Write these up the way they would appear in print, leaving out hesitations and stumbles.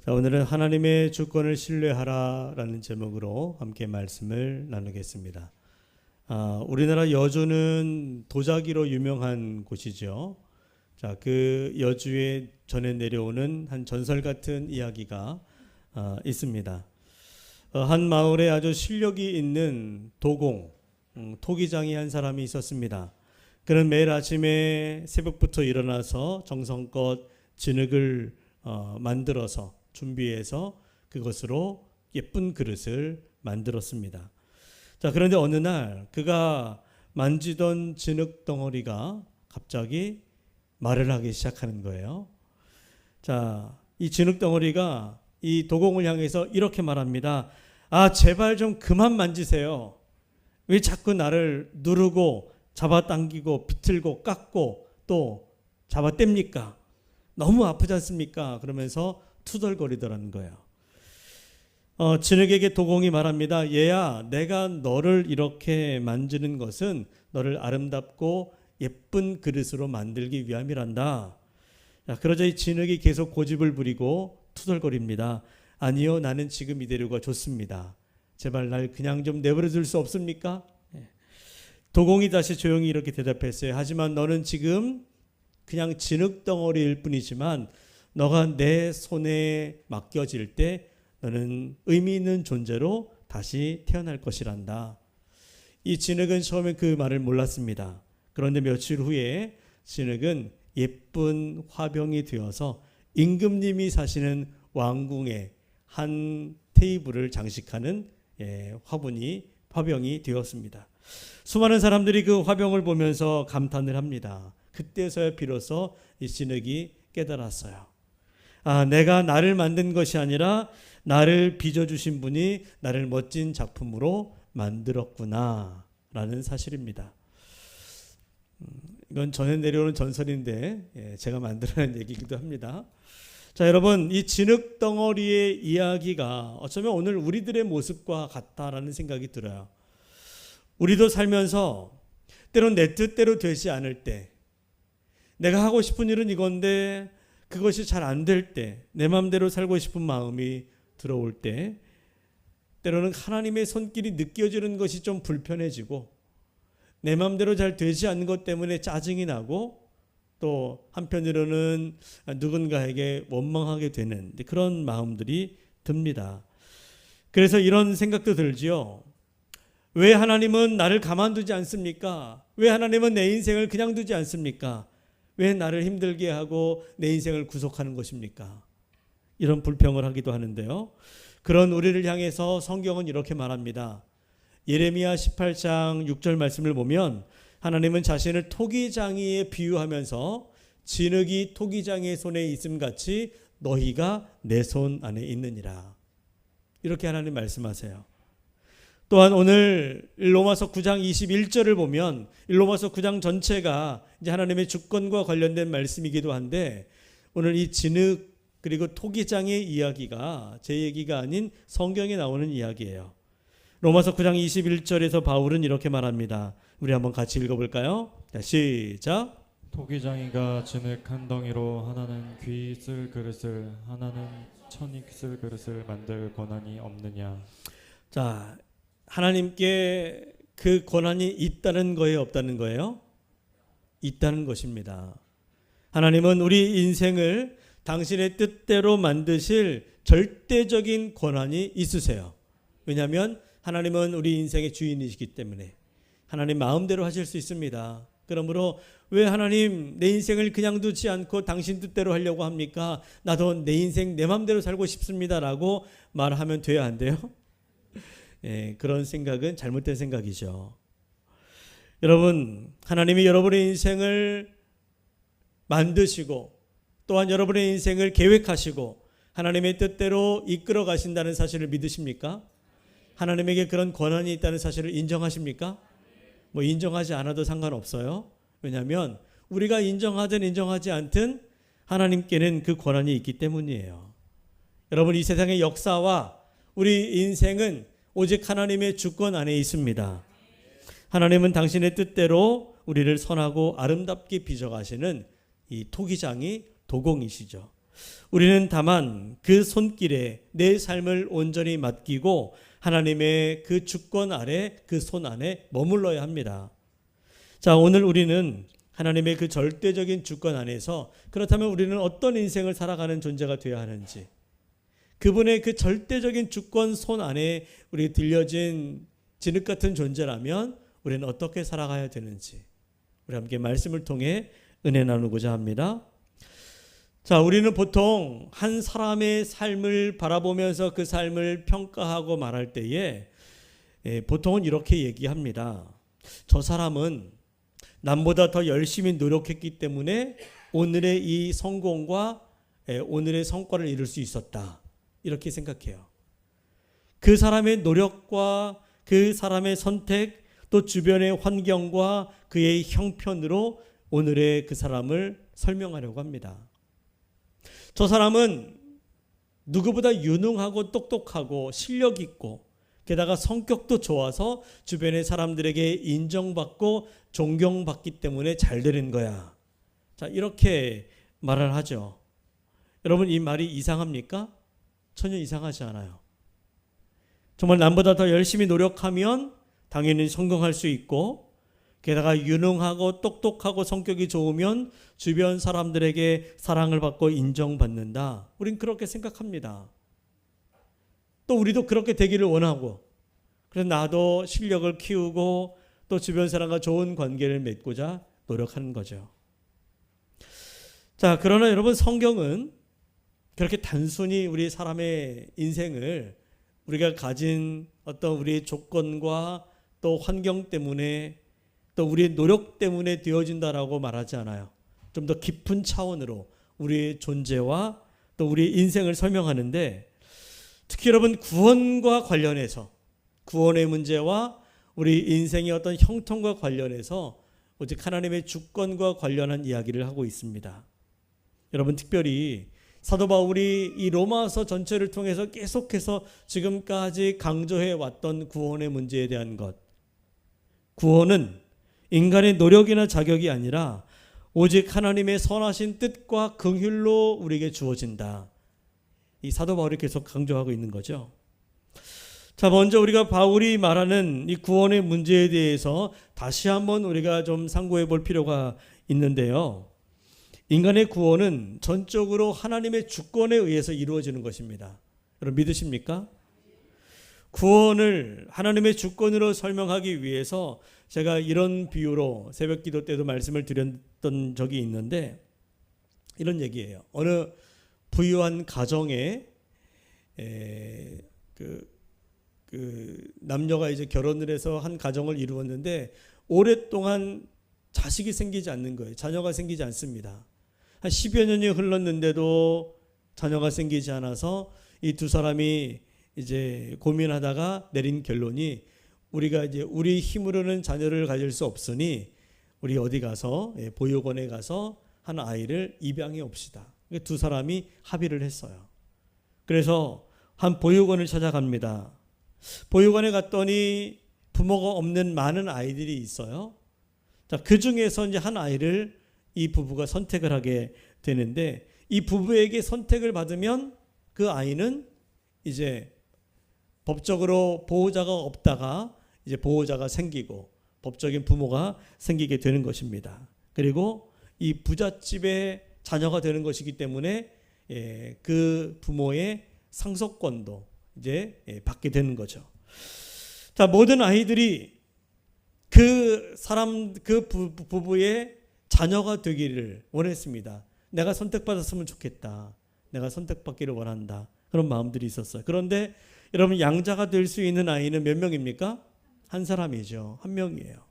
자, 오늘은 하나님의 주권을 신뢰하라라는 제목으로 함께 말씀을 나누겠습니다. 우리나라 여주는 도자기로 유명한 곳이죠. 자, 그 여주에 전해 내려오는 한 전설 같은 이야기가 있습니다. 한 마을에 아주 실력이 있는 도공, 토기장이 한 사람이 있었습니다. 그는 매일 아침에 새벽부터 일어나서 정성껏 진흙을 만들어서 준비해서 그것으로 예쁜 그릇을 만들었습니다. 자, 그런데 어느 날 그가 만지던 진흙 덩어리가 갑자기 말을 하기 시작하는 거예요. 자, 이 진흙 덩어리가 이 도공을 향해서 이렇게 말합니다. 제발 좀 그만 만지세요. 왜 자꾸 나를 누르고 잡아당기고 비틀고 깎고 또 잡아댑니까? 너무 아프지 않습니까? 그러면서 투덜거리더라는 거예요. 진흙에게 도공이 말합니다. 얘야, 내가 너를 이렇게 만지는 것은 너를 아름답고 예쁜 그릇으로 만들기 위함이란다. 그러자 이 진흙이 계속 고집을 부리고 투덜거립니다. 아니요, 나는 지금 이대로가 좋습니다. 제발 날 그냥 좀 내버려 둘 수 없습니까? 도공이 다시 조용히 이렇게 대답했어요. 하지만 너는 지금 그냥 진흙 덩어리일 뿐이지만 너가 내 손에 맡겨질 때 너는 의미 있는 존재로 다시 태어날 것이란다. 이 진흙은 처음에 그 말을 몰랐습니다. 그런데 며칠 후에 진흙은 예쁜 화병이 되어서 임금님이 사시는 왕궁의 한 테이블을 장식하는 화병이 되었습니다. 수많은 사람들이 그 화병을 보면서 감탄을 합니다. 그때서야 비로소 이 진흙이 깨달았어요. 내가 나를 만든 것이 아니라 나를 빚어주신 분이 나를 멋진 작품으로 만들었구나 라는 사실입니다. 이건 전해 내려오는 전설인데 제가 만들어낸 얘기이기도 합니다. 자, 여러분, 이 진흙 덩어리의 이야기가 어쩌면 오늘 우리들의 모습과 같다라는 생각이 들어요. 우리도 살면서 때론 내 뜻대로 되지 않을 때, 내가 하고 싶은 일은 이건데 그것이 잘 안 될 때, 내 마음대로 살고 싶은 마음이 들어올 때, 때로는 하나님의 손길이 느껴지는 것이 좀 불편해지고 내 마음대로 잘 되지 않는 것 때문에 짜증이 나고 또 한편으로는 누군가에게 원망하게 되는 그런 마음들이 듭니다. 그래서 이런 생각도 들지요. 왜 하나님은 나를 가만두지 않습니까? 왜 하나님은 내 인생을 그냥 두지 않습니까? 왜 나를 힘들게 하고 내 인생을 구속하는 것입니까? 이런 불평을 하기도 하는데요. 그런 우리를 향해서 성경은 이렇게 말합니다. 예레미야 18장 6절 말씀을 보면 하나님은 자신을 토기장이에 비유하면서 진흙이 토기장의 손에 있음같이 너희가 내 손 안에 있느니라. 이렇게 하나님 말씀하세요. 또한 오늘 로마서 9장 21절을 보면 로마서 9장 전체가 이제 하나님의 주권과 관련된 말씀이기도 한데 오늘 이 진흙 그리고 토기장의 이야기가 제 얘기가 아닌 성경에 나오는 이야기예요. 로마서 9장 21절에서 바울은 이렇게 말합니다. 우리 한번 같이 읽어볼까요? 자, 시작. 토기장이가 진흙 한 덩이로 하나는 귀 쓸 그릇을 하나는 천이 쓸 그릇을 만들 권한이 없느냐. 자, 하나님께 그 권한이 있다는 거예요, 없다는 거예요? 있다는 것입니다. 하나님은 우리 인생을 당신의 뜻대로 만드실 절대적인 권한이 있으세요. 왜냐하면 하나님은 우리 인생의 주인이시기 때문에 하나님 마음대로 하실 수 있습니다. 그러므로 왜 하나님 내 인생을 그냥 두지 않고 당신 뜻대로 하려고 합니까? 나도 내 인생 내 마음대로 살고 싶습니다라고 말하면 돼야 안 돼요? 그런 생각은 잘못된 생각이죠. 여러분, 하나님이 여러분의 인생을 만드시고 또한 여러분의 인생을 계획하시고 하나님의 뜻대로 이끌어 가신다는 사실을 믿으십니까? 하나님에게 그런 권한이 있다는 사실을 인정하십니까? 인정하지 않아도 상관없어요. 왜냐하면 우리가 인정하든 인정하지 않든 하나님께는 그 권한이 있기 때문이에요. 여러분, 이 세상의 역사와 우리 인생은 오직 하나님의 주권 안에 있습니다. 하나님은 당신의 뜻대로 우리를 선하고 아름답게 빚어가시는 이 토기장이 도공이시죠. 우리는 다만 그 손길에 내 삶을 온전히 맡기고 하나님의 그 주권 아래, 그 손 안에 머물러야 합니다. 자, 오늘 우리는 하나님의 그 절대적인 주권 안에서 그렇다면 우리는 어떤 인생을 살아가는 존재가 되어야 하는지, 그분의 그 절대적인 주권 손 안에 우리 들려진 진흙 같은 존재라면 우리는 어떻게 살아가야 되는지 우리 함께 말씀을 통해 은혜 나누고자 합니다. 자, 우리는 보통 한 사람의 삶을 바라보면서 그 삶을 평가하고 말할 때에 보통은 이렇게 얘기합니다. 저 사람은 남보다 더 열심히 노력했기 때문에 오늘의 이 성공과 오늘의 성과를 이룰 수 있었다. 이렇게 생각해요. 그 사람의 노력과 그 사람의 선택, 또 주변의 환경과 그의 형편으로 오늘의 그 사람을 설명하려고 합니다. 저 사람은 누구보다 유능하고 똑똑하고 실력 있고 게다가 성격도 좋아서 주변의 사람들에게 인정받고 존경받기 때문에 잘 되는 거야. 자, 이렇게 말을 하죠. 여러분, 이 말이 이상합니까? 전혀 이상하지 않아요. 정말 남보다 더 열심히 노력하면 당연히 성공할 수 있고 게다가 유능하고 똑똑하고 성격이 좋으면 주변 사람들에게 사랑을 받고 인정받는다. 우린 그렇게 생각합니다. 또 우리도 그렇게 되기를 원하고 그래서 나도 실력을 키우고 또 주변 사람과 좋은 관계를 맺고자 노력하는 거죠. 자, 그러나 여러분, 성경은 그렇게 단순히 우리 사람의 인생을 우리가 가진 어떤 우리의 조건과 또 환경 때문에 또 우리의 노력 때문에 되어진다라고 말하지 않아요. 좀 더 깊은 차원으로 우리의 존재와 또 우리의 인생을 설명하는데, 특히 여러분, 구원과 관련해서 구원의 문제와 우리 인생의 어떤 형통과 관련해서 오직 하나님의 주권과 관련한 이야기를 하고 있습니다. 여러분, 특별히 사도 바울이 이 로마서 전체를 통해서 계속해서 지금까지 강조해 왔던 구원의 문제에 대한 것, 구원은 인간의 노력이나 자격이 아니라 오직 하나님의 선하신 뜻과 긍휼로 우리에게 주어진다. 이 사도 바울이 계속 강조하고 있는 거죠. 자, 먼저 우리가 바울이 말하는 이 구원의 문제에 대해서 다시 한번 우리가 좀 상고해 볼 필요가 있는데요. 인간의 구원은 전적으로 하나님의 주권에 의해서 이루어지는 것입니다. 여러분, 믿으십니까? 구원을 하나님의 주권으로 설명하기 위해서 제가 이런 비유로 새벽 기도 때도 말씀을 드렸던 적이 있는데, 이런 얘기예요. 어느 부유한 가정에 남녀가 이제 결혼을 해서 한 가정을 이루었는데 오랫동안 자식이 생기지 않는 거예요. 자녀가 생기지 않습니다. 한 10여 년이 흘렀는데도 자녀가 생기지 않아서 이 두 사람이 이제 고민하다가 내린 결론이, 우리가 이제 우리 힘으로는 자녀를 가질 수 없으니 우리 어디 가서 보육원에 가서 한 아이를 입양해 옵시다. 두 사람이 합의를 했어요. 그래서 한 보육원을 찾아갑니다. 보육원에 갔더니 부모가 없는 많은 아이들이 있어요. 자, 그 중에서 이제 한 아이를 이 부부가 선택을 하게 되는데, 이 부부에게 선택을 받으면 그 아이는 이제 법적으로 보호자가 없다가 이제 보호자가 생기고 법적인 부모가 생기게 되는 것입니다. 그리고 이 부잣집의 자녀가 되는 것이기 때문에 그 부모의 상속권도 이제 받게 되는 거죠. 자, 모든 아이들이 그 부부의 자녀가 되기를 원했습니다. 내가 선택받았으면 좋겠다. 내가 선택받기를 원한다. 그런 마음들이 있었어요. 그런데 여러분, 양자가 될 수 있는 아이는 몇 명입니까? 한 사람이죠. 한 명이에요.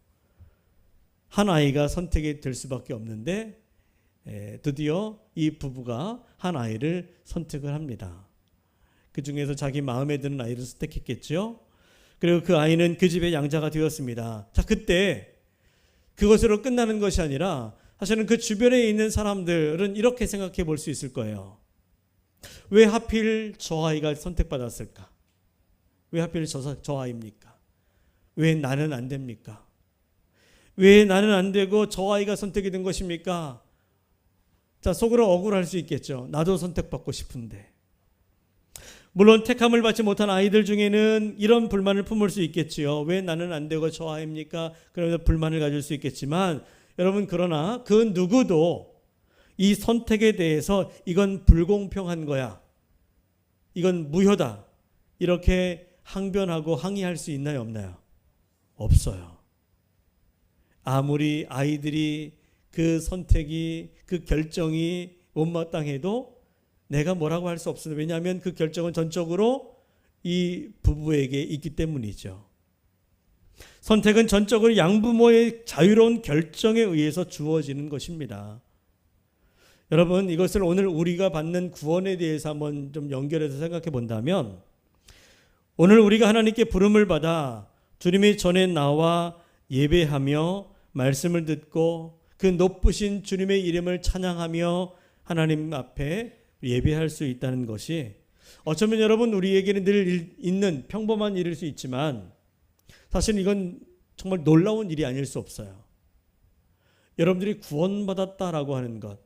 한 아이가 선택이 될 수밖에 없는데 드디어 이 부부가 한 아이를 선택을 합니다. 그 중에서 자기 마음에 드는 아이를 선택했겠죠. 그리고 그 아이는 그 집의 양자가 되었습니다. 자, 그때 그것으로 끝나는 것이 아니라 사실은 그 주변에 있는 사람들은 이렇게 생각해 볼 수 있을 거예요. 왜 하필 저 아이가 선택받았을까? 왜 하필 저 아이입니까? 왜 나는 안 됩니까? 왜 나는 안 되고 저 아이가 선택이 된 것입니까? 자, 속으로 억울할 수 있겠죠. 나도 선택받고 싶은데. 물론 택함을 받지 못한 아이들 중에는 이런 불만을 품을 수 있겠지요. 왜 나는 안 되고 저 아입니까? 그러면서 불만을 가질 수 있겠지만 여러분, 그러나 그 누구도 이 선택에 대해서 이건 불공평한 거야, 이건 무효다, 이렇게 항변하고 항의할 수 있나요, 없나요? 없어요. 아무리 아이들이 그 선택이, 그 결정이 못마땅해도 내가 뭐라고 할 수 없습니다. 왜냐하면 그 결정은 전적으로 이 부부에게 있기 때문이죠. 선택은 전적으로 양부모의 자유로운 결정에 의해서 주어지는 것입니다. 여러분, 이것을 오늘 우리가 받는 구원에 대해서 한번 좀 연결해서 생각해 본다면, 오늘 우리가 하나님께 부름을 받아 주님의 전에 나와 예배하며 말씀을 듣고 그 높으신 주님의 이름을 찬양하며 하나님 앞에 예배할 수 있다는 것이 어쩌면 여러분 우리에게는 늘 있는 평범한 일일 수 있지만 사실 이건 정말 놀라운 일이 아닐 수 없어요. 여러분들이 구원받았다라고 하는 것,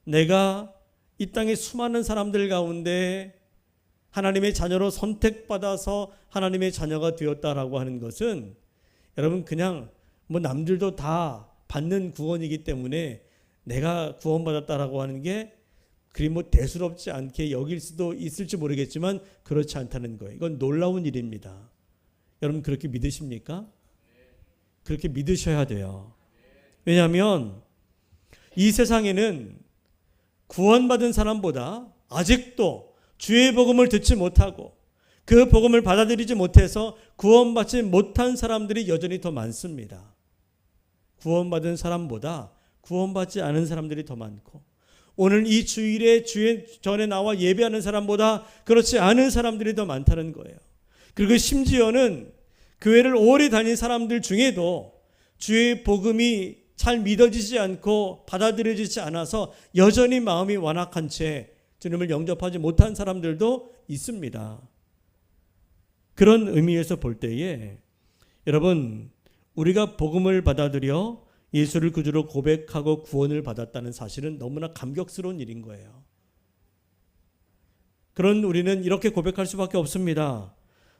내가 이 땅의 수많은 사람들 가운데 하나님의 자녀로 선택받아서 하나님의 자녀가 되었다라고 하는 것은 여러분 그냥 뭐 남들도 다 받는 구원이기 때문에 내가 구원받았다라고 하는 게 그리 뭐 대수롭지 않게 여길 수도 있을지 모르겠지만 그렇지 않다는 거예요. 이건 놀라운 일입니다. 여러분 그렇게 믿으십니까? 그렇게 믿으셔야 돼요. 왜냐하면 이 세상에는 구원받은 사람보다 아직도 주의 복음을 듣지 못하고 그 복음을 받아들이지 못해서 구원받지 못한 사람들이 여전히 더 많습니다. 구원받은 사람보다 구원받지 않은 사람들이 더 많고, 오늘 이 주일에 주의 전에 나와 예배하는 사람보다 그렇지 않은 사람들이 더 많다는 거예요. 그리고 심지어는 교회를 오래 다닌 사람들 중에도 주의 복음이 잘 믿어지지 않고 받아들여지지 않아서 여전히 마음이 완악한 채 주님을 영접하지 못한 사람들도 있습니다. 그런 의미에서 볼 때에 여러분, 우리가 복음을 받아들여 예수를 구주로 고백하고 구원을 받았다는 사실은 너무나 감격스러운 일인 거예요. 그런 우리는 이렇게 고백할 수밖에 없습니다.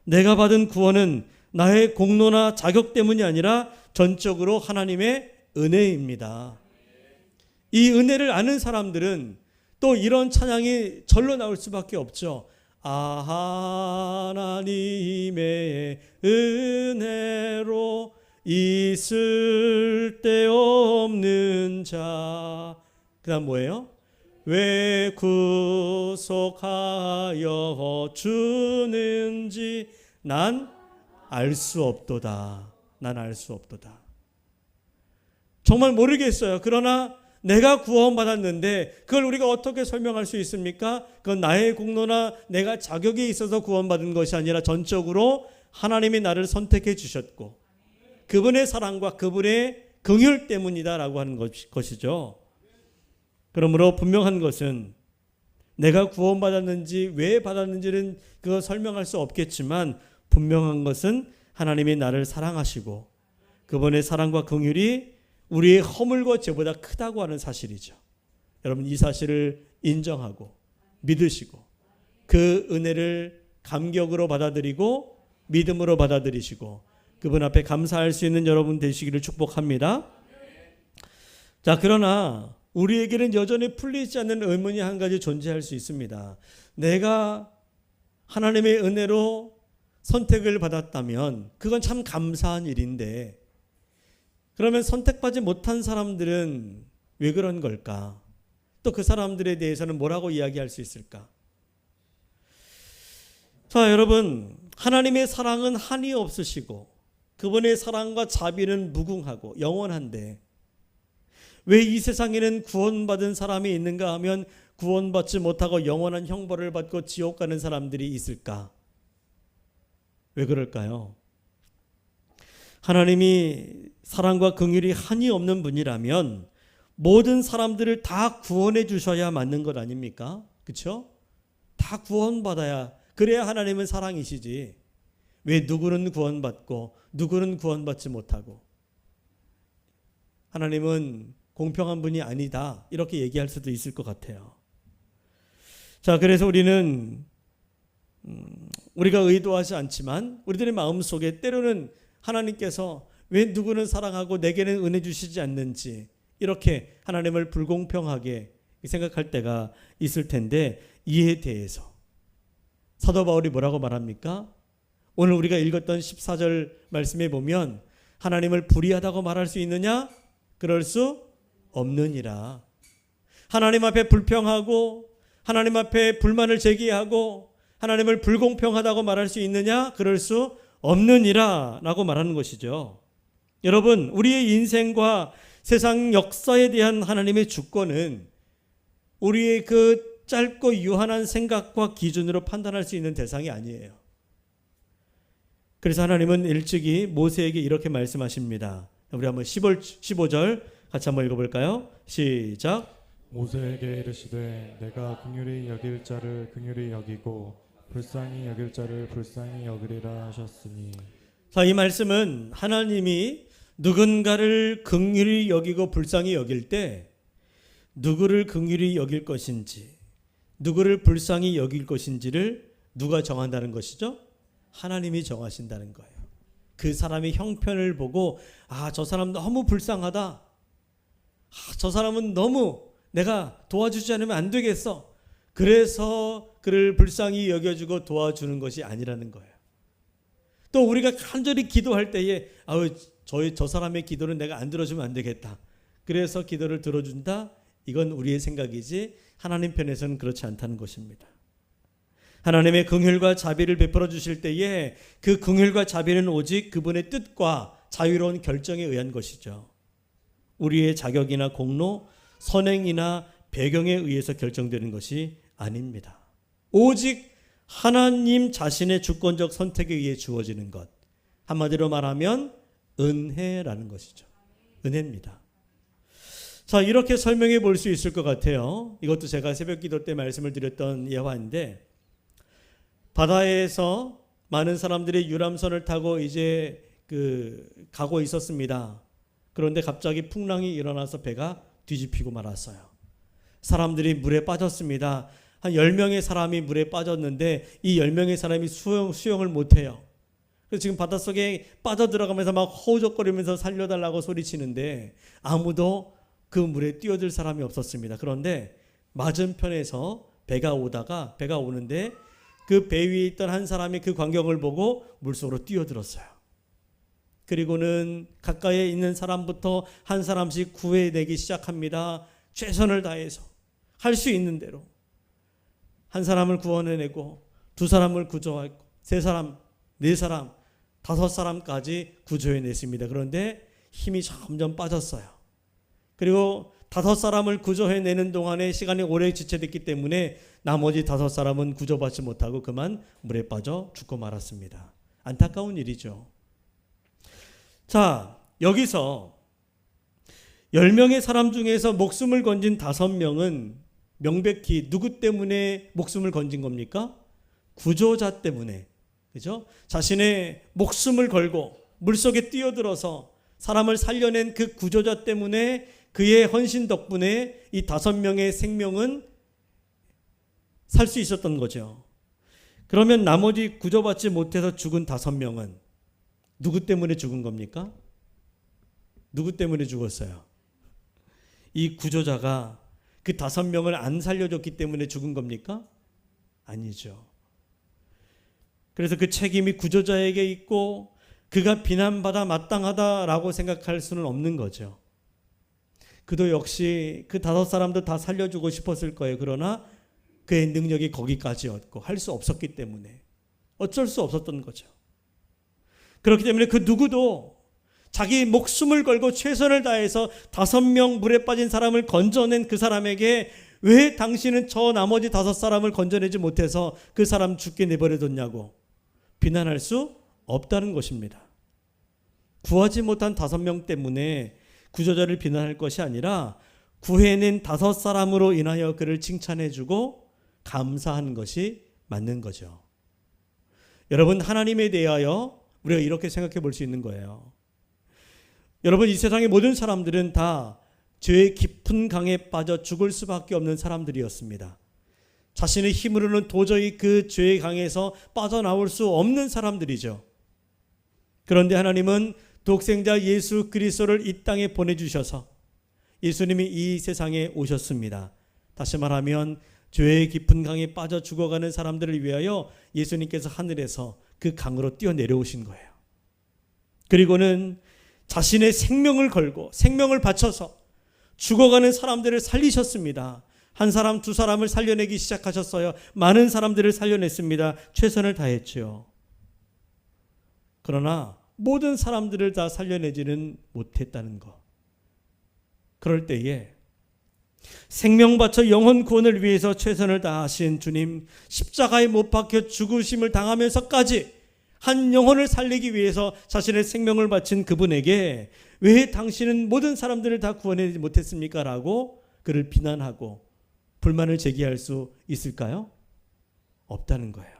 내가 받은 구원은 나의 공로나 자격 때문이 아니라 전적으로 하나님의 은혜입니다. 이 은혜를 아는 사람들은 또 이런 찬양이 절로 나올 수밖에 없죠. 하나님의 은혜로 있을 데 없는 자. 그 다음 뭐예요? 왜 구속하여 주는지 난 알 수 없도다. 난 알 수 없도다. 정말 모르겠어요. 그러나 내가 구원받았는데 그걸 우리가 어떻게 설명할 수 있습니까? 그건 나의 공로나 내가 자격이 있어서 구원받은 것이 아니라 전적으로 하나님이 나를 선택해 주셨고 그분의 사랑과 그분의 긍휼 때문이다라고 하는 것이죠. 그러므로 분명한 것은 내가 구원받았는지 왜 받았는지는 그거 설명할 수 없겠지만 분명한 것은 하나님이 나를 사랑하시고 그분의 사랑과 긍휼이 우리의 허물과 죄보다 크다고 하는 사실이죠. 여러분 이 사실을 인정하고 믿으시고 그 은혜를 감격으로 받아들이고 믿음으로 받아들이시고 그분 앞에 감사할 수 있는 여러분 되시기를 축복합니다. 자, 그러나 우리에게는 여전히 풀리지 않는 의문이 한 가지 존재할 수 있습니다. 내가 하나님의 은혜로 선택을 받았다면 그건 참 감사한 일인데 그러면 선택받지 못한 사람들은 왜 그런 걸까? 또 그 사람들에 대해서는 뭐라고 이야기할 수 있을까? 자, 여러분, 하나님의 사랑은 한이 없으시고 그분의 사랑과 자비는 무궁하고 영원한데 왜 이 세상에는 구원받은 사람이 있는가 하면 구원받지 못하고 영원한 형벌을 받고 지옥 가는 사람들이 있을까? 왜 그럴까요? 하나님이 사랑과 긍휼이 한이 없는 분이라면 모든 사람들을 다 구원해 주셔야 맞는 것 아닙니까? 그렇죠? 다 구원받아야, 그래야 하나님은 사랑이시지. 왜 누구는 구원받고 누구는 구원받지 못하고. 하나님은 공평한 분이 아니다. 이렇게 얘기할 수도 있을 것 같아요. 자, 그래서 우리는 우리가 의도하지 않지만 우리들의 마음속에 때로는 하나님께서 왜 누구는 사랑하고 내게는 은혜 주시지 않는지 이렇게 하나님을 불공평하게 생각할 때가 있을 텐데, 이에 대해서 사도 바울이 뭐라고 말합니까? 오늘 우리가 읽었던 14절 말씀에 보면 하나님을 불의하다고 말할 수 있느냐? 그럴 수 없느니라. 하나님 앞에 불평하고 하나님 앞에 불만을 제기하고 하나님을 불공평하다고 말할 수 있느냐? 그럴 수 없느니라 라고 말하는 것이죠. 여러분, 우리의 인생과 세상 역사에 대한 하나님의 주권은 우리의 그 짧고 유한한 생각과 기준으로 판단할 수 있는 대상이 아니에요. 그래서 하나님은 일찍이 모세에게 이렇게 말씀하십니다. 우리 한번 15절 같이 한번 읽어볼까요? 시작. 모세에게 이르시되 내가 긍휼히 여길 자를 긍휼히 여기고 불쌍히 여길 자를 불쌍히 여기리라 하셨으니. 자, 이 말씀은 하나님이 누군가를 긍휼히 여기고 불쌍히 여길 때 누구를 긍휼히 여길 것인지 누구를 불쌍히 여길 것인지를 누가 정한다는 것이죠? 하나님이 정하신다는 거예요. 그 사람의 형편을 보고 저 사람 너무 불쌍하다. 저 사람은 너무 내가 도와주지 않으면 안 되겠어. 그래서 그를 불쌍히 여겨주고 도와주는 것이 아니라는 거예요. 또 우리가 간절히 기도할 때에 저 사람의 기도는 내가 안 들어주면 안 되겠다. 그래서 기도를 들어준다. 이건 우리의 생각이지 하나님 편에서는 그렇지 않다는 것입니다. 하나님의 긍휼과 자비를 베풀어 주실 때에 그 긍휼과 자비는 오직 그분의 뜻과 자유로운 결정에 의한 것이죠. 우리의 자격이나 공로, 선행이나 배경에 의해서 결정되는 것이 아닙니다. 오직 하나님 자신의 주권적 선택에 의해 주어지는 것. 한마디로 말하면 은혜라는 것이죠. 은혜입니다. 자, 이렇게 설명해 볼 수 있을 것 같아요. 이것도 제가 새벽 기도 때 말씀을 드렸던 예화인데, 바다에서 많은 사람들이 유람선을 타고 이제 가고 있었습니다. 그런데 갑자기 풍랑이 일어나서 배가 뒤집히고 말았어요. 사람들이 물에 빠졌습니다. 한 10명의 사람이 물에 빠졌는데 이 10명의 사람이 수영을 못해요. 그래서 지금 바닷속에 빠져들어가면서 막 허우적거리면서 살려달라고 소리치는데 아무도 그 물에 뛰어들 사람이 없었습니다. 그런데 맞은편에서 배가 오는데 그 배 위에 있던 한 사람이 그 광경을 보고 물속으로 뛰어들었어요. 그리고는 가까이에 있는 사람부터 한 사람씩 구해내기 시작합니다. 최선을 다해서 할 수 있는 대로 한 사람을 구원해내고 두 사람을 구조하고 세 사람, 네 사람, 5사람까지 구조해냈습니다. 그런데 힘이 점점 빠졌어요. 그리고 5사람을 구조해내는 동안에 시간이 오래 지체됐기 때문에 나머지 5사람은 구조받지 못하고 그만 물에 빠져 죽고 말았습니다. 안타까운 일이죠. 자, 여기서 10명의 사람 중에서 목숨을 건진 5명은 명백히 누구 때문에 목숨을 건진 겁니까? 구조자 때문에. 그죠? 자신의 목숨을 걸고 물속에 뛰어들어서 사람을 살려낸 그 구조자 때문에 그의 헌신 덕분에 이 5명의 생명은 살 수 있었던 거죠. 그러면 나머지 구조받지 못해서 죽은 5명은 누구 때문에 죽은 겁니까? 누구 때문에 죽었어요? 이 구조자가 그 5명을 안 살려줬기 때문에 죽은 겁니까? 아니죠. 그래서 그 책임이 구조자에게 있고 그가 비난받아 마땅하다라고 생각할 수는 없는 거죠. 그도 역시 그 5사람도 다 살려주고 싶었을 거예요. 그러나 그의 능력이 거기까지였고 할 수 없었기 때문에 어쩔 수 없었던 거죠. 그렇기 때문에 그 누구도 자기 목숨을 걸고 최선을 다해서 5명 물에 빠진 사람을 건져낸 그 사람에게 왜 당신은 저 나머지 5사람을 건져내지 못해서 그 사람 죽게 내버려뒀냐고 비난할 수 없다는 것입니다. 구하지 못한 5명 때문에 구조자를 비난할 것이 아니라 구해낸 5사람으로 인하여 그를 칭찬해주고 감사하는 것이 맞는 거죠. 여러분, 하나님에 대하여 우리가 이렇게 생각해 볼 수 있는 거예요. 여러분, 이 세상의 모든 사람들은 다 죄의 깊은 강에 빠져 죽을 수밖에 없는 사람들이었습니다. 자신의 힘으로는 도저히 그 죄의 강에서 빠져나올 수 없는 사람들이죠. 그런데 하나님은 독생자 예수 그리스도를 이 땅에 보내주셔서 예수님이 이 세상에 오셨습니다. 다시 말하면 죄의 깊은 강에 빠져 죽어가는 사람들을 위하여 예수님께서 하늘에서 그 강으로 뛰어내려오신 거예요. 그리고는 자신의 생명을 걸고 생명을 바쳐서 죽어가는 사람들을 살리셨습니다. 한 사람 두 사람을 살려내기 시작하셨어요. 많은 사람들을 살려냈습니다. 최선을 다했죠. 그러나 모든 사람들을 다 살려내지는 못했다는 것. 그럴 때에 생명 바쳐 영혼 구원을 위해서 최선을 다하신 주님, 십자가에 못 박혀 죽으심을 당하면서까지 한 영혼을 살리기 위해서 자신의 생명을 바친 그분에게 왜 당신은 모든 사람들을 다 구원하지 못했습니까? 라고 그를 비난하고 불만을 제기할 수 있을까요? 없다는 거예요.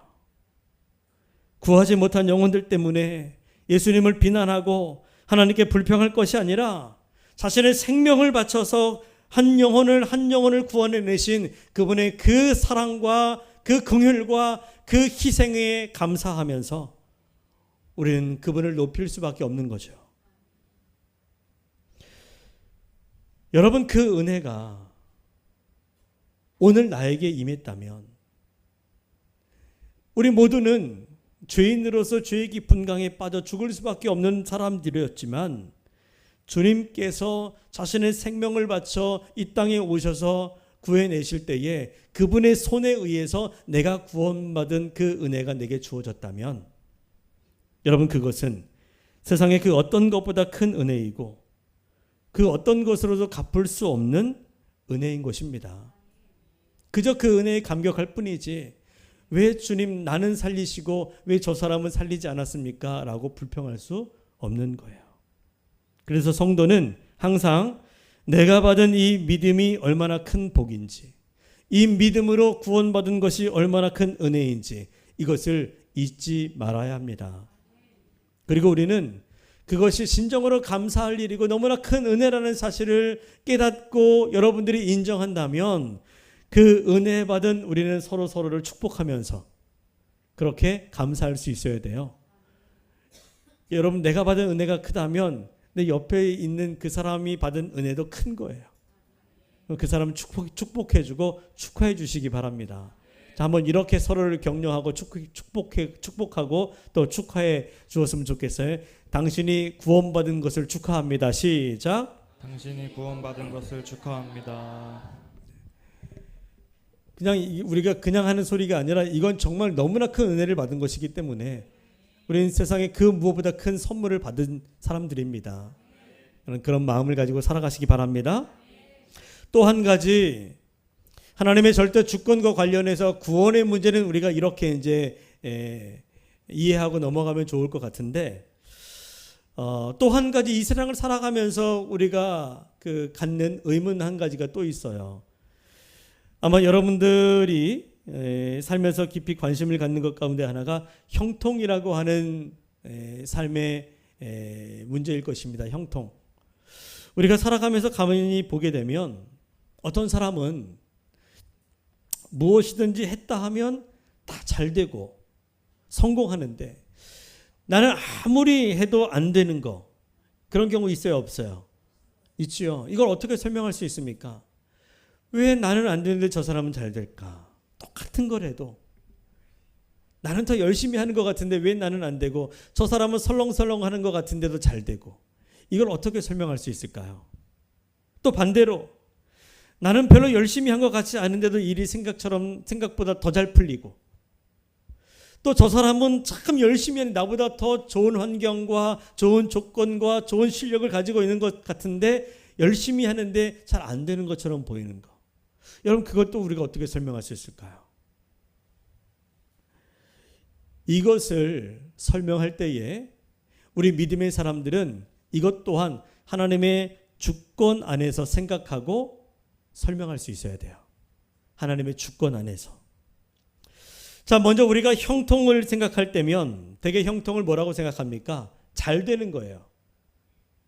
구하지 못한 영혼들 때문에 예수님을 비난하고 하나님께 불평할 것이 아니라 자신의 생명을 바쳐서 한 영혼을 구원해내신 그분의 그 사랑과 그 긍휼과 그 희생에 감사하면서 우리는 그분을 높일 수밖에 없는 거죠. 여러분, 그 은혜가 오늘 나에게 임했다면 우리 모두는 죄인으로서 죄의 깊은 강에 빠져 죽을 수밖에 없는 사람들이었지만 주님께서 자신의 생명을 바쳐 이 땅에 오셔서 구해내실 때에 그분의 손에 의해서 내가 구원받은 그 은혜가 내게 주어졌다면 여러분, 그것은 세상의 그 어떤 것보다 큰 은혜이고 그 어떤 것으로도 갚을 수 없는 은혜인 것입니다. 그저 그 은혜에 감격할 뿐이지 왜 주님 나는 살리시고 왜 저 사람은 살리지 않았습니까? 라고 불평할 수 없는 거예요. 그래서 성도는 항상 내가 받은 이 믿음이 얼마나 큰 복인지, 이 믿음으로 구원받은 것이 얼마나 큰 은혜인지 이것을 잊지 말아야 합니다. 그리고 우리는 그것이 진정으로 감사할 일이고 너무나 큰 은혜라는 사실을 깨닫고 여러분들이 인정한다면 그 은혜 받은 우리는 서로를 축복하면서 그렇게 감사할 수 있어야 돼요. 여러분, 내가 받은 은혜가 크다면 내 옆에 있는 그 사람이 받은 은혜도 큰 거예요. 그 사람을 축복해주고 축하해 주시기 바랍니다. 자, 한번 이렇게 서로를 격려하고 축복하고 또 축하해 주었으면 좋겠어요. 당신이 구원받은 것을 축하합니다. 시작. 당신이 구원받은 것을 축하합니다. 그냥 우리가 그냥 하는 소리가 아니라 이건 정말 너무나 큰 은혜를 받은 것이기 때문에 우리는 세상에 그 무엇보다 큰 선물을 받은 사람들입니다. 그런 마음을 가지고 살아가시기 바랍니다. 또 한 가지, 하나님의 절대 주권과 관련해서 구원의 문제는 우리가 이렇게 이제 이해하고 넘어가면 좋을 것 같은데, 또 한 가지 이 세상을 살아가면서 우리가 갖는 의문 한 가지가 또 있어요. 아마 여러분들이 살면서 깊이 관심을 갖는 것 가운데 하나가 형통이라고 하는 삶의 문제일 것입니다. 형통. 우리가 살아가면서 가만히 보게 되면 어떤 사람은 무엇이든지 했다 하면 다 잘 되고 성공하는데 나는 아무리 해도 안 되는 거, 그런 경우 있어요, 없어요? 있지요. 이걸 어떻게 설명할 수 있습니까? 왜 나는 안 되는데 저 사람은 잘 될까? 똑같은 걸 해도 나는 더 열심히 하는 것 같은데 왜 나는 안 되고 저 사람은 설렁설렁 하는 것 같은데도 잘 되고, 이걸 어떻게 설명할 수 있을까요? 또 반대로 나는 별로 열심히 한 것 같지 않은데도 일이 생각보다 더 잘 풀리고, 또 저 사람은 참 열심히 하는 나보다 더 좋은 환경과 좋은 조건과 좋은 실력을 가지고 있는 것 같은데 열심히 하는데 잘 안 되는 것처럼 보이는 거. 여러분, 그것도 우리가 어떻게 설명할 수 있을까요? 이것을 설명할 때에 우리 믿음의 사람들은 이것 또한 하나님의 주권 안에서 생각하고 설명할 수 있어야 돼요. 하나님의 주권 안에서. 자, 먼저 우리가 형통을 생각할 때면 대개 형통을 뭐라고 생각합니까? 잘 되는 거예요.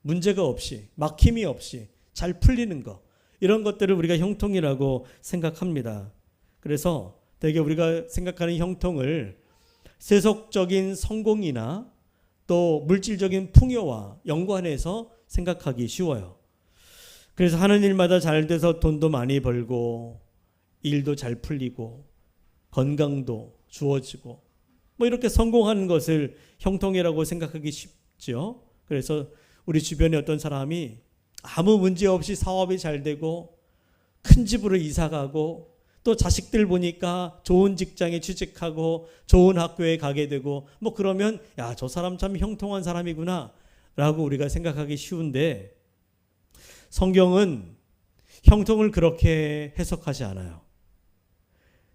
문제가 없이, 막힘이 없이 잘 풀리는 것, 이런 것들을 우리가 형통이라고 생각합니다. 그래서 대개 우리가 생각하는 형통을 세속적인 성공이나 또 물질적인 풍요와 연관해서 생각하기 쉬워요. 그래서 하는 일마다 잘 돼서 돈도 많이 벌고 일도 잘 풀리고 건강도 주어지고 뭐 이렇게 성공하는 것을 형통이라고 생각하기 쉽죠. 그래서 우리 주변에 어떤 사람이 아무 문제 없이 사업이 잘 되고 큰 집으로 이사 가고 또 자식들 보니까 좋은 직장에 취직하고 좋은 학교에 가게 되고 뭐 그러면 야, 저 사람 참 형통한 사람이구나 라고 우리가 생각하기 쉬운데, 성경은 형통을 그렇게 해석하지 않아요.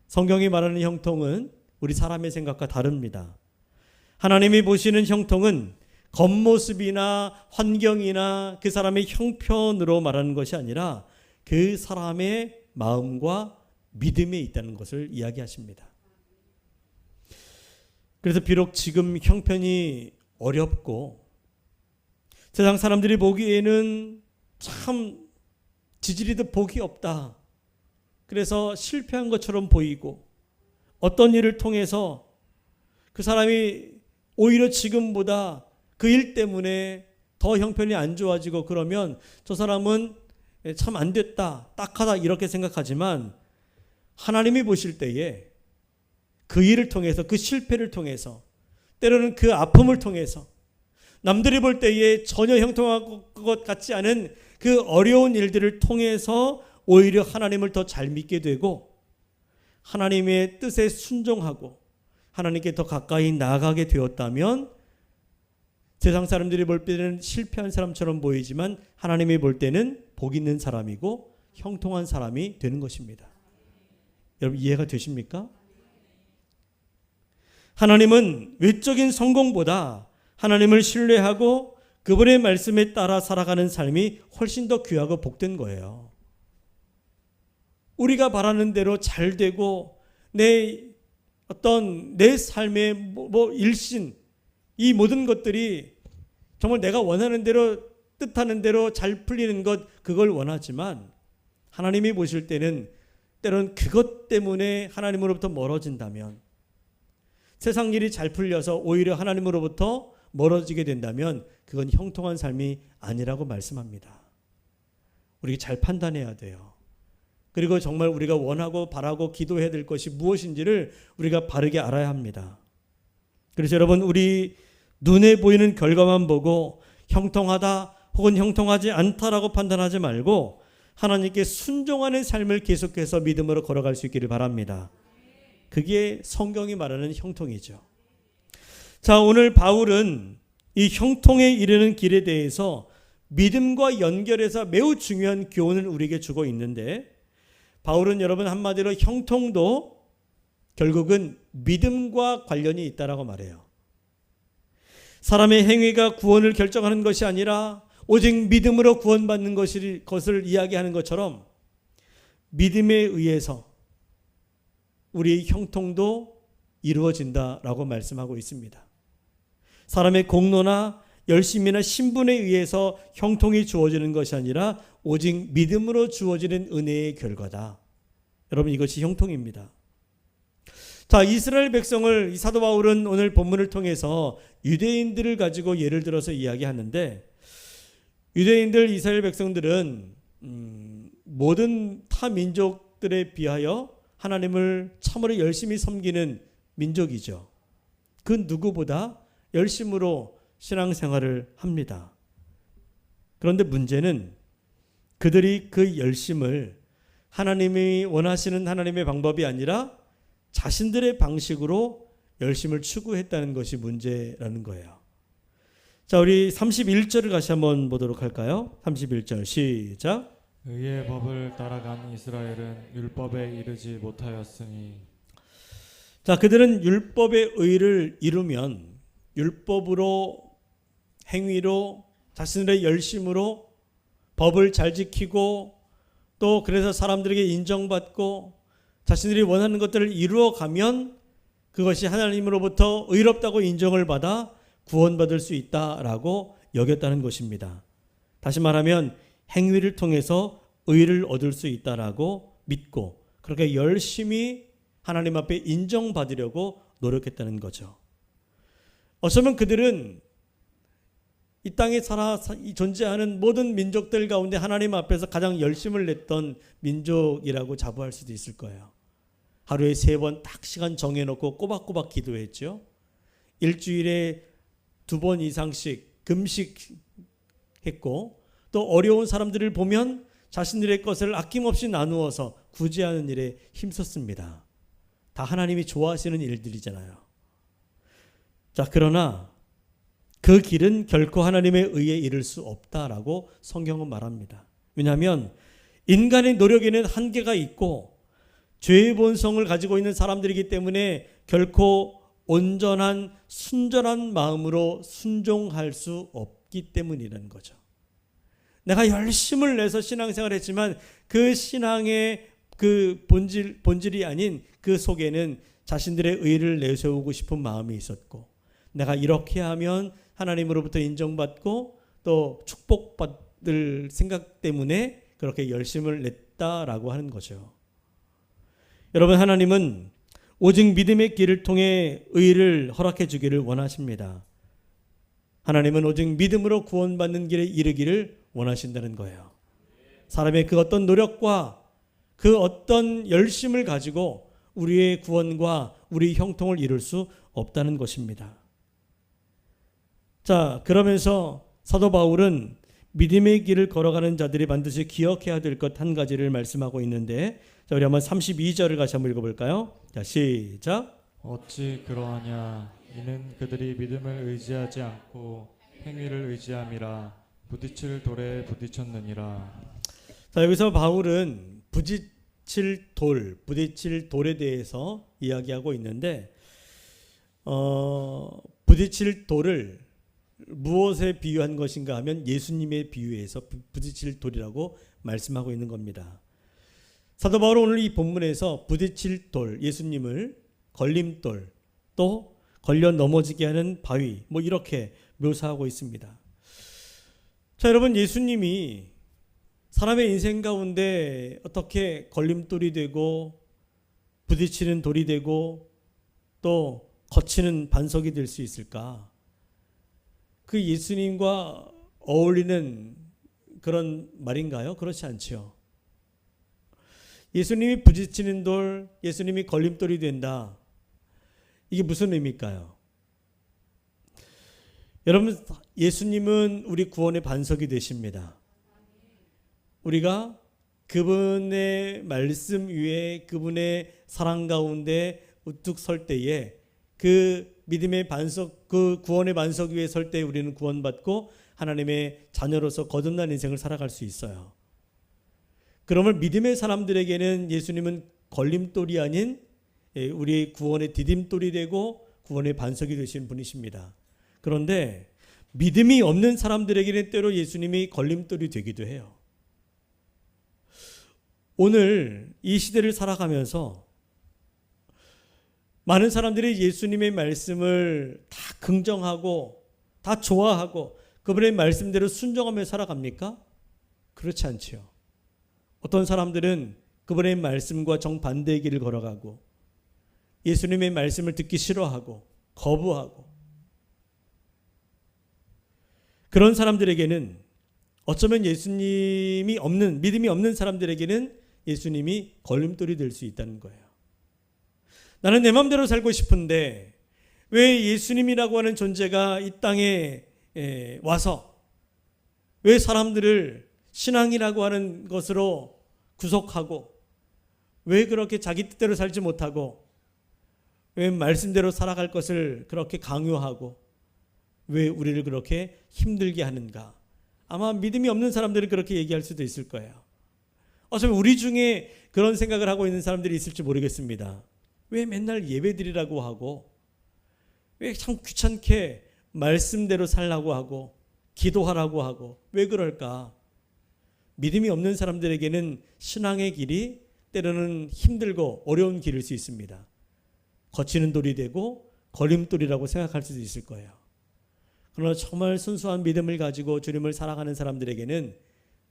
성경이 말하는 형통은 우리 사람의 생각과 다릅니다. 하나님이 보시는 형통은 겉모습이나 환경이나 그 사람의 형편으로 말하는 것이 아니라 그 사람의 마음과 믿음에 있다는 것을 이야기하십니다. 그래서 비록 지금 형편이 어렵고 세상 사람들이 보기에는 참 지지리도 복이 없다, 그래서 실패한 것처럼 보이고 어떤 일을 통해서 그 사람이 오히려 지금보다 그 일 때문에 더 형편이 안 좋아지고 그러면 저 사람은 참 안 됐다, 딱하다 이렇게 생각하지만 하나님이 보실 때에 그 일을 통해서, 그 실패를 통해서, 때로는 그 아픔을 통해서, 남들이 볼 때에 전혀 형통한 것 같지 않은 그 어려운 일들을 통해서 오히려 하나님을 더 잘 믿게 되고 하나님의 뜻에 순종하고 하나님께 더 가까이 나아가게 되었다면 세상 사람들이 볼 때는 실패한 사람처럼 보이지만 하나님이 볼 때는 복 있는 사람이고 형통한 사람이 되는 것입니다. 여러분 이해가 되십니까? 하나님은 외적인 성공보다 하나님을 신뢰하고 그분의 말씀에 따라 살아가는 삶이 훨씬 더 귀하고 복된 거예요. 우리가 바라는 대로 잘 되고 내 삶의 일신, 이 모든 것들이 정말 내가 원하는 대로, 뜻하는 대로 잘 풀리는 것, 그걸 원하지만 하나님이 보실 때는 때로는 그것 때문에 하나님으로부터 멀어진다면, 세상 일이 잘 풀려서 오히려 하나님으로부터 멀어지게 된다면 그건 형통한 삶이 아니라고 말씀합니다. 우리가 잘 판단해야 돼요. 그리고 정말 우리가 원하고 바라고 기도해야 될 것이 무엇인지를 우리가 바르게 알아야 합니다. 그래서 여러분, 우리 눈에 보이는 결과만 보고 형통하다 혹은 형통하지 않다라고 판단하지 말고 하나님께 순종하는 삶을 계속해서 믿음으로 걸어갈 수 있기를 바랍니다. 그게 성경이 말하는 형통이죠. 자, 오늘 바울은 이 형통에 이르는 길에 대해서 믿음과 연결해서 매우 중요한 교훈을 우리에게 주고 있는데, 바울은 여러분 한마디로 형통도 결국은 믿음과 관련이 있다라고 말해요. 사람의 행위가 구원을 결정하는 것이 아니라 오직 믿음으로 구원받는 것을 이야기하는 것처럼 믿음에 의해서 우리의 형통도 이루어진다라고 말씀하고 있습니다. 사람의 공로나 열심이나 신분에 의해서 형통이 주어지는 것이 아니라 오직 믿음으로 주어지는 은혜의 결과다. 여러분, 이것이 형통입니다. 자, 이스라엘 백성을 이 사도 바울은 오늘 본문을 통해서 유대인들을 가지고 예를 들어서 이야기하는데, 유대인들, 이스라엘 백성들은 모든 타 민족들에 비하여 하나님을 참으로 열심히 섬기는 민족이죠. 그 누구보다 열심으로 신앙생활을 합니다. 그런데 문제는 그들이 그 열심을 하나님이 원하시는 하나님의 방법이 아니라 자신들의 방식으로 열심을 추구했다는 것이 문제라는 거예요. 자, 우리 31절을 다시 한번 보도록 할까요? 31절 시작. 의의 법을 따라간 이스라엘은 율법에 이르지 못하였으니. 자, 그들은 율법의 의를 이루면 율법으로, 행위로, 자신들의 열심으로 법을 잘 지키고 또 그래서 사람들에게 인정받고 자신들이 원하는 것들을 이루어가면 그것이 하나님으로부터 의롭다고 인정을 받아 구원받을 수 있다라고 여겼다는 것입니다. 다시 말하면 행위를 통해서 의를 얻을 수 있다라고 믿고 그렇게 열심히 하나님 앞에 인정받으려고 노력했다는 거죠. 어쩌면 그들은 이 땅에 존재하는 모든 민족들 가운데 하나님 앞에서 가장 열심을 냈던 민족이라고 자부할 수도 있을 거예요. 하루에 3번 딱 시간 정해놓고 꼬박꼬박 기도했죠. 일주일에 2번 이상씩 금식했고 또 어려운 사람들을 보면 자신들의 것을 아낌없이 나누어서 구제하는 일에 힘썼습니다. 다 하나님이 좋아하시는 일들이잖아요. 자, 그러나 그 길은 결코 하나님의 의에 이를 수 없다라고 성경은 말합니다. 왜냐하면 인간의 노력에는 한계가 있고 죄의 본성을 가지고 있는 사람들이기 때문에 결코 온전한 순전한 마음으로 순종할 수 없기 때문이라는 거죠. 내가 열심을 내서 신앙생활을 했지만 그 신앙의 그 본질이 아닌 그 속에는 자신들의 의를 내세우고 싶은 마음이 있었고 내가 이렇게 하면 하나님으로부터 인정받고 또 축복받을 생각 때문에 그렇게 열심을 냈다라고 하는 거죠. 여러분, 하나님은 오직 믿음의 길을 통해 의를 허락해 주기를 원하십니다. 하나님은 오직 믿음으로 구원받는 길에 이르기를 원하신다는 거예요. 사람의 그 어떤 노력과 그 어떤 열심을 가지고 우리의 구원과 우리 형통을 이룰 수 없다는 것입니다. 자, 그러면서 사도 바울은 믿음의 길을 걸어가는 자들이 반드시 기억해야 될 것 한 가지를 말씀하고 있는데, 자, 우리 한번 32절을 같이 한번 읽어볼까요? 자, 시작. 어찌 그러하냐 이는 그들이 믿음을 의지하지 않고 행위를 의지함이라 부딪힐 돌에 부딪혔느니라. 자, 여기서 바울은 부딪힐 돌에 대해서 이야기하고 있는데, 부딪힐 돌을 무엇에 비유한 것인가 하면 예수님의 비유에서 부딪힐 돌이라고 말씀하고 있는 겁니다. 사도 바울은 오늘 이 본문에서 부딪힐 돌, 예수님을 걸림돌, 또 걸려 넘어지게 하는 바위, 뭐 이렇게 묘사하고 있습니다. 자, 여러분, 예수님이 사람의 인생 가운데 어떻게 걸림돌이 되고 부딪히는 돌이 되고 또 거치는 반석이 될 수 있을까? 그 예수님과 어울리는 그런 말인가요? 그렇지 않죠. 예수님이 부딪히는 돌, 예수님이 걸림돌이 된다. 이게 무슨 의미일까요? 여러분, 예수님은 우리 구원의 반석이 되십니다. 우리가 그분의 말씀 위에 그분의 사랑 가운데 우뚝 설 때에 그 믿음의 반석, 그 구원의 반석 위에 설 때 우리는 구원받고 하나님의 자녀로서 거듭난 인생을 살아갈 수 있어요. 그러면 믿음의 사람들에게는 예수님은 걸림돌이 아닌 우리의 구원의 디딤돌이 되고 구원의 반석이 되신 분이십니다. 그런데 믿음이 없는 사람들에게는 때로 예수님이 걸림돌이 되기도 해요. 오늘 이 시대를 살아가면서 많은 사람들이 예수님의 말씀을 다 긍정하고 다 좋아하고 그분의 말씀대로 순종하며 살아갑니까? 그렇지 않지요. 어떤 사람들은 그분의 말씀과 정반대의 길을 걸어가고 예수님의 말씀을 듣기 싫어하고 거부하고, 그런 사람들에게는 어쩌면 예수님이 없는, 믿음이 없는 사람들에게는 예수님이 걸림돌이 될 수 있다는 거예요. 나는 내 마음대로 살고 싶은데 왜 예수님이라고 하는 존재가 이 땅에 와서 왜 사람들을 신앙이라고 하는 것으로 구속하고 왜 그렇게 자기 뜻대로 살지 못하고 왜 말씀대로 살아갈 것을 그렇게 강요하고 왜 우리를 그렇게 힘들게 하는가? 아마 믿음이 없는 사람들은 그렇게 얘기할 수도 있을 거예요. 어쩌면 우리 중에 그런 생각을 하고 있는 사람들이 있을지 모르겠습니다. 왜 맨날 예배드리라고 하고 왜 참 귀찮게 말씀대로 살라고 하고 기도하라고 하고 왜 그럴까? 믿음이 없는 사람들에게는 신앙의 길이 때로는 힘들고 어려운 길일 수 있습니다. 거치는 돌이 되고 걸림돌이라고 생각할 수도 있을 거예요. 그러나 정말 순수한 믿음을 가지고 주님을 사랑하는 사람들에게는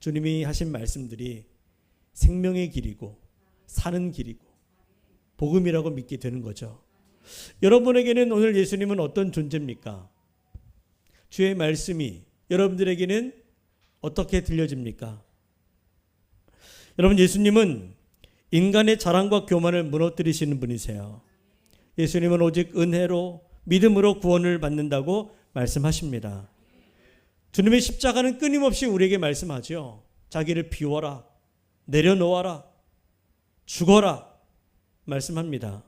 주님이 하신 말씀들이 생명의 길이고 사는 길이고 복음이라고 믿게 되는 거죠. 여러분에게는 오늘 예수님은 어떤 존재입니까? 주의 말씀이 여러분들에게는 어떻게 들려집니까? 여러분, 예수님은 인간의 자랑과 교만을 무너뜨리시는 분이세요. 예수님은 오직 은혜로 믿음으로 구원을 받는다고 말씀하십니다. 주님의 십자가는 끊임없이 우리에게 말씀하죠. 자기를 비워라, 내려놓아라, 죽어라 말씀합니다.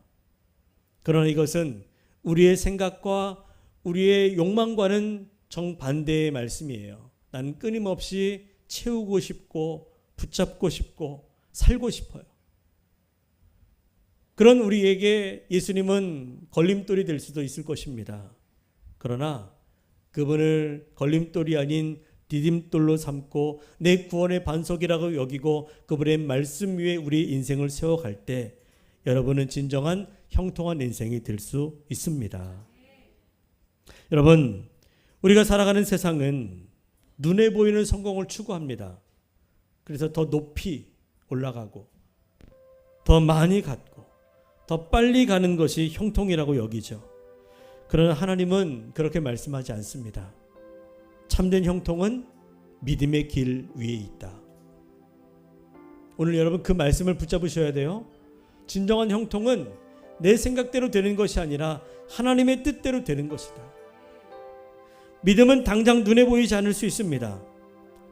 그러나 이것은 우리의 생각과 우리의 욕망과는 정반대의 말씀이에요. 나는 끊임없이 채우고 싶고 붙잡고 싶고 살고 싶어요. 그런 우리에게 예수님은 걸림돌이 될 수도 있을 것입니다. 그러나 그분을 걸림돌이 아닌 디딤돌로 삼고 내 구원의 반석이라고 여기고 그분의 말씀 위에 우리 인생을 세워갈 때 여러분은 진정한 형통한 인생이 될 수 있습니다. 여러분, 우리가 살아가는 세상은 눈에 보이는 성공을 추구합니다. 그래서 더 높이 올라가고 더 많이 갖고 더 빨리 가는 것이 형통이라고 여기죠. 그러나 하나님은 그렇게 말씀하지 않습니다. 참된 형통은 믿음의 길 위에 있다. 오늘 여러분 그 말씀을 붙잡으셔야 돼요. 진정한 형통은 내 생각대로 되는 것이 아니라 하나님의 뜻대로 되는 것이다. 믿음은 당장 눈에 보이지 않을 수 있습니다.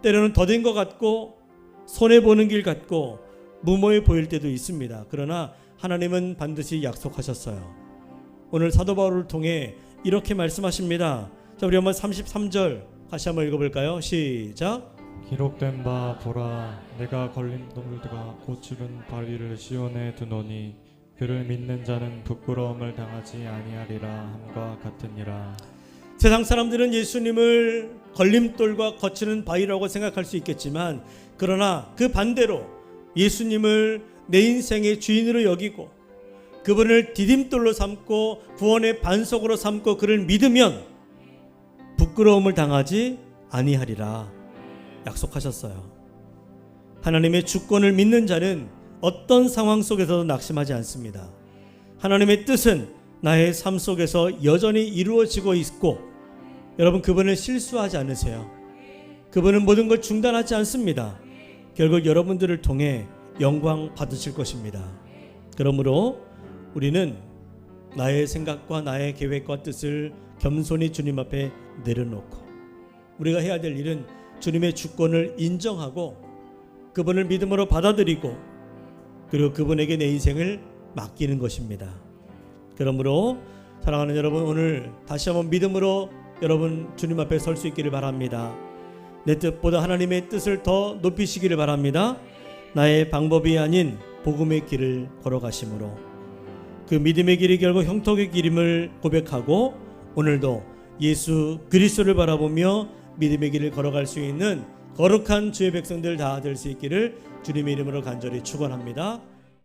때로는 더딘 것 같고 손해보는 길 같고 무모해 보일 때도 있습니다. 그러나 하나님은 반드시 약속하셨어요. 오늘 사도 바울을 통해 이렇게 말씀하십니다. 자, 우리 한번 33절 다시 한번 읽어볼까요? 시작. 기록된 바 보라, 내가 걸림돌과 고추른 바위를 시온에 두노니 그를 믿는 자는 부끄러움을 당하지 아니하리라 함과 같으니라. 세상 사람들은 예수님을 걸림돌과 거치는 바위라고 생각할 수 있겠지만, 그러나 그 반대로 예수님을 내 인생의 주인으로 여기고 그분을 디딤돌로 삼고 구원의 반석으로 삼고 그를 믿으면 부끄러움을 당하지 아니하리라 약속하셨어요. 하나님의 주권을 믿는 자는 어떤 상황 속에서도 낙심하지 않습니다. 하나님의 뜻은 나의 삶 속에서 여전히 이루어지고 있고, 여러분 그분을 실수하지 않으세요. 그분은 모든 걸 중단하지 않습니다. 결국 여러분들을 통해 영광 받으실 것입니다. 그러므로 우리는 나의 생각과 나의 계획과 뜻을 겸손히 주님 앞에 내려놓고 우리가 해야 될 일은 주님의 주권을 인정하고 그분을 믿음으로 받아들이고 그리고 그분에게 내 인생을 맡기는 것입니다. 그러므로 사랑하는 여러분, 오늘 다시 한번 믿음으로 여러분 주님 앞에 설 수 있기를 바랍니다. 내 뜻보다 하나님의 뜻을 더 높이시기를 바랍니다. 나의 방법이 아닌 복음의 길을 걸어가심으로 그 믿음의 길이 결국 형통의 길임을 고백하고 오늘도 예수 그리스도를 바라보며 믿음의 길을 걸어갈 수 있는 거룩한 주의 백성들 다 될 수 있기를 주님의 이름으로 간절히 축원합니다.